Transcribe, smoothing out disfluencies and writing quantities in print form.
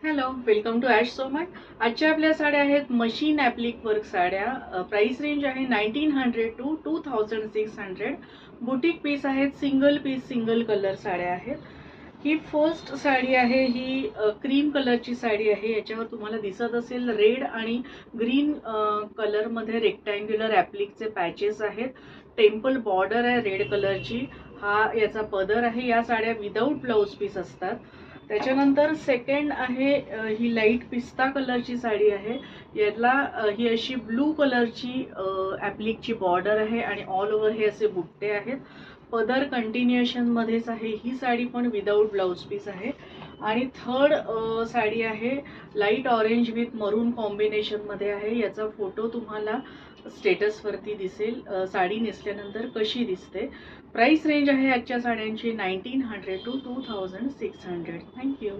Hello, welcome to ॲश सोमट. आजच्या आपल्या साड्या आहेत मशीन ॲप्लिक वर्क साड्या. प्राइस रेंज आहे 1900 टू 2600. बुटीक पीस आहेत, सिंगल पीस सिंगल कलर साड्या आहेत. ही फर्स्ट साडी आहे, ही क्रीम कलरची साडी आहे. याच्यावर तुम्हाला दिसत असेल रेड आणि ग्रीन कलरमध्ये रेक्टँग्युलर ॲप्लिकचे पॅचेस आहेत. टेम्पल बॉर्डर आहे रेड कलरची. हा याचा पदर आहे. या साड्या विदाऊट ब्लाउज पीस असतात. त्याच्यानंतर सेकंड आहे, ही लाईट पिस्ता कलरची साडी आहे. याला ही अशी ब्लू कलरची ॲप्लिकची बॉर्डर आहे आणि ऑल ओव्हर हे असे बुट्टे आहेत. पदर कंटिन्युएशन मध्येच आहे. ही साडी पण विदाऊट ब्लाउज पीस आहे. आणि थर्ड साडी आहे, लाईट ऑरेंज विथ मरून कॉम्बिनेशन मध्ये आहे. याचा फोटो तुम्हाला स्टेटसवरती दिसेल साडी नेसल्यानंतर कशी दिसते. प्राइस रेंज आहे आजच्या साड्यांची 1900 टू 2600. थँक्यू.